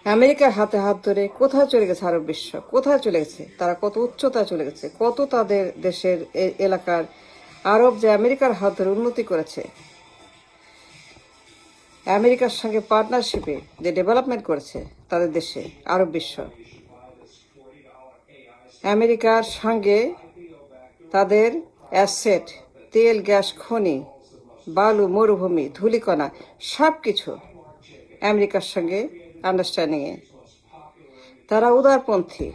আমেরিকার হাতে হাত ধরে কোথায় চলে গেছে আরব বিশ্ব? কোথায় চলে গেছে? তারা কত উচ্চতায় চলে গেছে? কত তাদের দেশের এলাকার আরব যে আমেরিকার হাত ধরে উন্নতি করেছে, আমেরিকার সঙ্গে পার্টনারশিপে যে ডেভেলপমেন্ট করেছে তাদের দেশে আরব বিশ্ব, আমেরিকার সঙ্গে তাদের অ্যাসেট, তেল, গ্যাস, খনি, বালু, মরুভূমি, ধূলিকণা সব কিছু আমেরিকার সঙ্গে আন্ডারস্ট্যান্ডিংয়ে। তারা উদারপন্থী,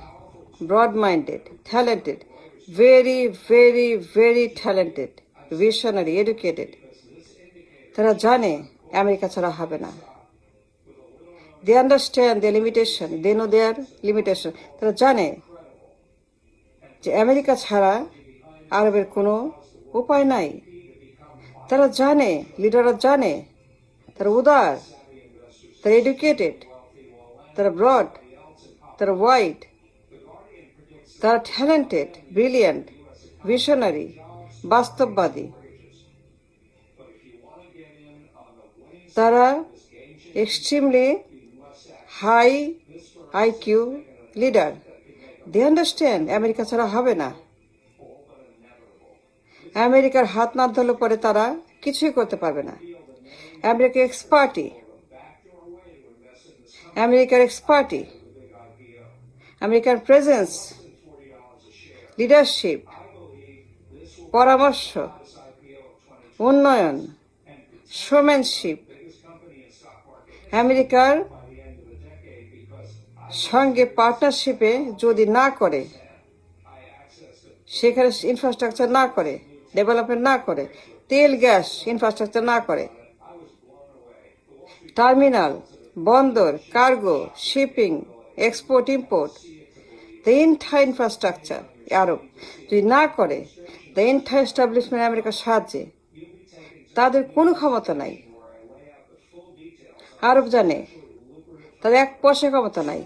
broad minded, talented, very very very talented, visionary, educated. তারা জানে আমেরিকা ছাড়া হবে না। They understand the limitation, they know their limitation. তারা জানে যে আমেরিকা ছাড়া আরবের কোনো উপায় নাই। তারা জানে, লিডাররা জানে, তারা উদার, তারা এডুকেটেড, তারা ব্রড, তারা ওয়াইড, তারা ট্যালেন্টেড, ব্রিলিয়ান্ট, ভিশনারি, বাস্তববাদী। তারা extremely high IQ leader. They understand America ছাড়া হবে না। আমেরিকার হাত না ধরলে পরে তারা কিছুই করতে পারবে না। আমেরিকার এক্সপার্টি, আমেরিকার এক্সপার্টি, আমেরিকার প্রেজেন্স, লিডারশিপ, পরামর্শ, উন্নয়ন, শোম্যানশিপ, আমেরিকার সঙ্গে পার্টনারশিপে যদি না করে, সেখানে ইনফ্রাস্ট্রাকচার না করে, ডেভেলপমেন্ট না করে, তেল গ্যাস ইনফ্রাস্ট্রাকচার না করে, টার্মিনাল, বন্দর, cargo, shipping, export, import, the entire infrastructure Arab যদি না করে, দ্য এন্টায়ার এস্টাবলিশমেন্ট আমেরিকার সাহায্যে, তাদের কোনো ক্ষমতা নাই। আরব জানে তাদের এক পয়সা ক্ষমতা নাই,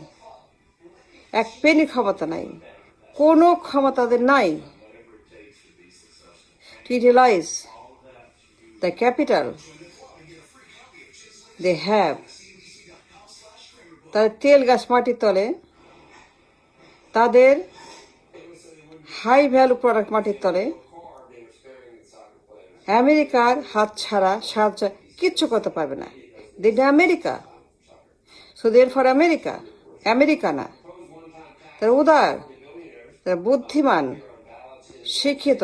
এক পেনি ক্ষমতা নাই, কোনো ক্ষমতা তাদের নাই to utilize the capital they have. তাদের তেল গাছ মাটির তলে, তাদের হাই ভ্যালু প্রোডাক্ট মাটির তলে, আমেরিকার হাত ছাড়া সাহায্য কিচ্ছু করতে পারবে না। দিটা America, so there for America, America না। তারা উদার, তারা বুদ্ধিমান, শিক্ষিত,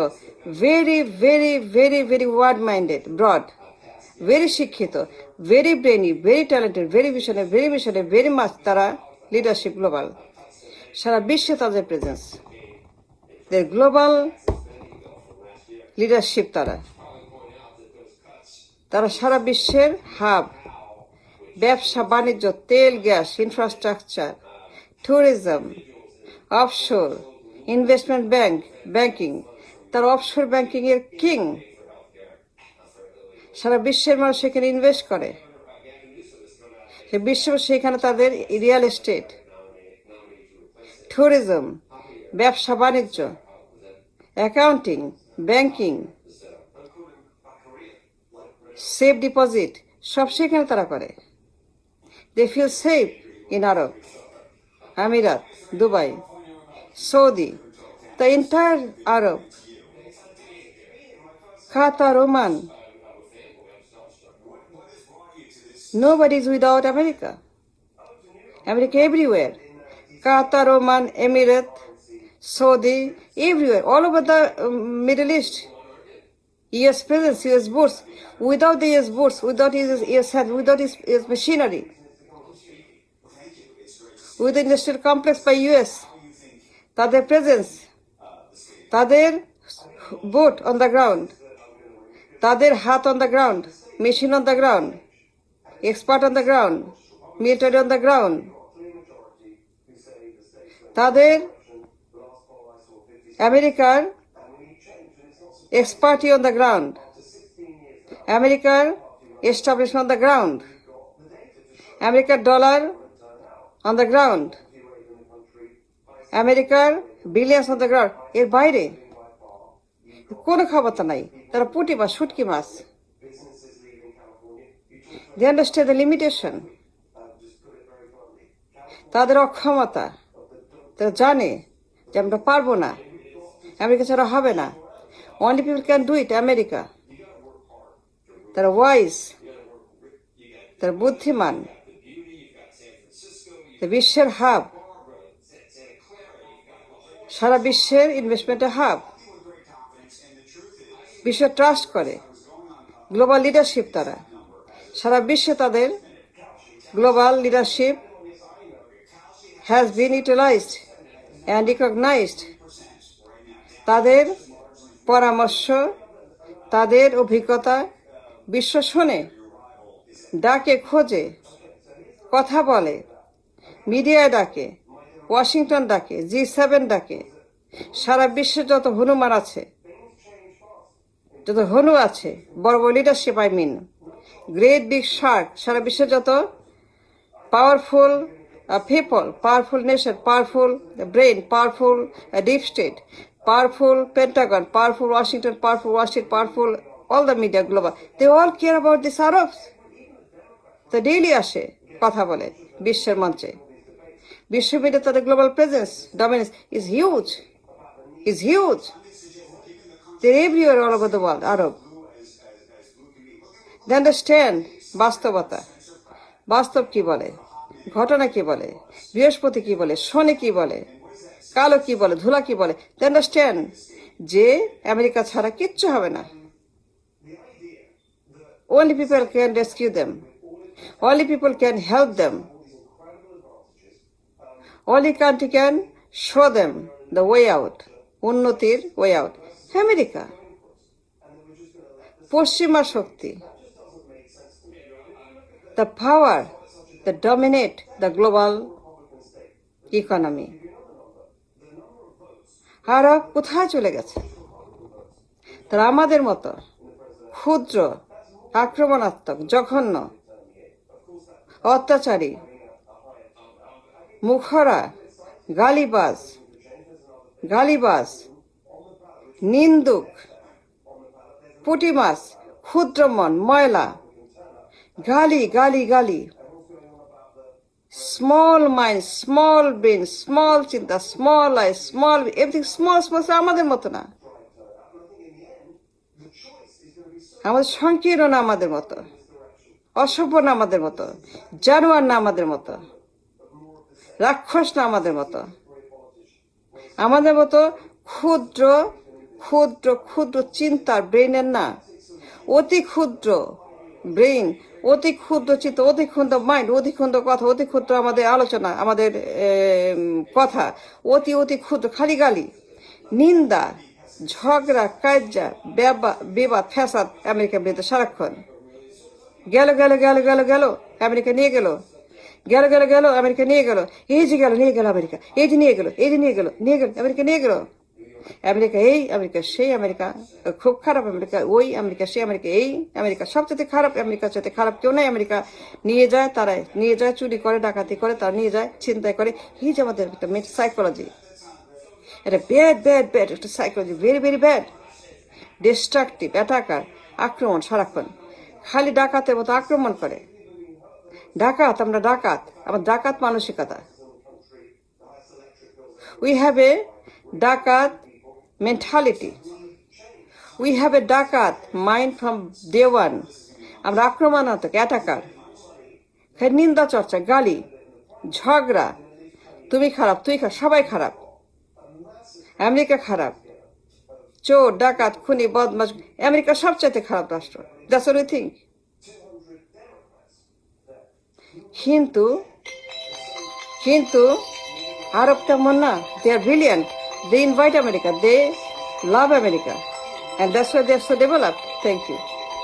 very very very very word minded, broad, very শিক্ষিত, very brainy, very talented, very ভিশনে, ভেরি মাচ তারা লিডারশিপ গ্লোবাল। সারা বিশ্বে তাদের প্রেজেন্স, দের গ্লোবাল লিডারশিপ। তারা সারা বিশ্বের হাব, ব্যবসা বাণিজ্য, তেল gas, infrastructure, tourism, offshore, investment banking. তার অফশোর ব্যাংকিং এর কিং। সারা বিশ্বের মানুষ সেখানে ইনভেস্ট করে। বিশ্ব সেখানে তাদের রিয়েল এস্টেট, ট্যুরিজম, ব্যবসা বাণিজ্য, অ্যাকাউন্টিং, ব্যাংকিং, সেফ ডিপোজিট সব সেখানে তারা করে। দে ফিল সেফ ইন আরব, আমিরাত, Dubai, Saudi, the entire Arab, Qatar, Oman. Nobody is without America. America everywhere. Qatar, Oman, Emirates, Saudi, everywhere, all over the Middle East. US presence, US boats. Without the US boats, without US hands, without his machinery, with the industrial complex by US, তাদের presence, তাদের boat on the ground, তাদের হাত on the ground, machine on the ground, expert on the ground, military on the ground, তাদের আমেরিকার expertise on the ground, আমেরিকার establishment on the ground, আমেরিকার dollar on the ground, আমেরিকার billions on the ground। এর বাইরে কোনো ক্ষমতা নাই। তারা পুঁটি মাছ, শুটকি মাছ। They understand the limitation. তাদের অক্ষমতা, তারা জানে যে আমরা পারবো না, আমেরিকা ছাড়া হবে না। Only people can do it, America. তারা ওয়াইজ, তারা বুদ্ধিমান, বিশ্বের হাব, সারা বিশ্বের ইনভেস্টমেন্টের হাব, বিশ্ব ট্রাস্ট করে, গ্লোবাল লিডারশিপ। তারা সারা বিশ্বে তাদের global leadership has been utilised and recognised. তাদের পরামর্শ, তাদের অভিজ্ঞতা বিশ্ব শোনে, ডাকে, খোঁজে, কথা বলে, মিডিয়ায় ডাকে, ওয়াশিংটন ডাকে, G7 ডাকে। সারা বিশ্বে যত হনুমান আছে, যত হনু আছে, বড় বড় leadership, I mean great big shark, সারা বিশ্বে যত powerful people, powerful nation, powerful brain, powerful deep state, powerful Pentagon, powerful Washington, powerful all the media global. They all care about this Arabs. তো ডেইলি আসে, কথা বলে বিশ্বের মঞ্চে। বিশ্ব মিডিয়া তাদের global presence, dominance is huge. They're everywhere all over the world, Arab. They understand বাস্তবতা, বাস্তব কি বলে, ঘটনা কি বলে, বৃহস্পতি কি বলে, শনি কি বলে, কালো কি বলে, ধুলা কি বলে। They understand যে আমেরিকা ছাড়া কিচ্ছু হবে না। Only people can rescue them. Only people can help them. Only country can show them the way out. উন্নতির way out. আমেরিকা পশ্চিমা শক্তি, the power that dominate the global economy. আরব কোথায় চলে গেছে? তারা আমাদের মতো ক্ষুদ্র, আক্রমণাত্মক, জঘন্য, অত্যাচারী, মুখরা, গালিবাজ, নিন্দুক, পুটিমাস, ক্ষুদ্র মন, ময়লা, গালি, small mind, small brain, small চিন্তা, small eye, small everything, small আমাদের মতো না, আমাদের সংকীর্ণ না, আমাদের মতো অসভ্য না, আমাদের মতো জানোয়ার না, আমাদের মতো রাক্ষস না, আমাদের মতো ক্ষুদ্র চিন্তার ব্রেনের না, অতি ক্ষুদ্র ব্রেন, অতি ক্ষুদ্র চিন্তা, অতি ক্ষুদ্র মাইন্ড, অতি ক্ষুদ্র কথা, অতি ক্ষুদ্র আমাদের আলোচনা, আমাদের কথা, অতি ক্ষুদ্র, খালি গালি, নিন্দা, ঝগড়া, কাজ্জা, বিবাদ, ফ্যাসাদ আমেরিকার বিরুদ্ধে সারাক্ষণ। গেল আমেরিকা নিয়ে গেল, আমেরিকা নিয়ে গেল, এই যে নিয়ে গেল আমেরিকা, এই যে নিয়ে গেল আমেরিকা নিয়ে গেল। আমেরিকা এই, আমেরিকা সেই, আমেরিকা খুব খারাপ, আমেরিকা ওই, আমেরিকা সেই, আমেরিকা এই, আমেরিকা সবচেয়ে খারাপ, আমেরিকার চাইতে খারাপ কেউ নাই। আমেরিকা নিয়ে যায়, তারাই নিয়ে যায়, চুরি করে, ডাকাতি করে, তারা নিয়ে যায়, ছিনতাই করে। এই যে আমাদের একটা সাইকোলজি, এটা ব্যাড একটা psychology, very bad, destructive, attacker, আক্রমণ সারাক্ষণ, খালি ডাকাতের মতো আক্রমণ করে। আমরা ডাকাত মানসিকতা। উই হ্যাভ এ ডাকাত মেন্টালিটি, উই হ্যাভ এ ডাকাত মাইন্ড ফ্রম ডে ওয়ান। আমরা আক্রমণাত্মক, অ্যাটাকার, নিন্দা চর্চা, গালি, ঝগড়া, তুমি খারাপ, তুই খারাপ, সবাই খারাপ, আমেরিকা খারাপ, চোর, ডাকাত, খুনি, বদমাশ, আমেরিকা সবচাইতে খারাপ রাষ্ট্র। That's what we think. কিন্তু আরব তেমন না, they are brilliant, they invite America, they love America, and that's why they are so developed. Thank you.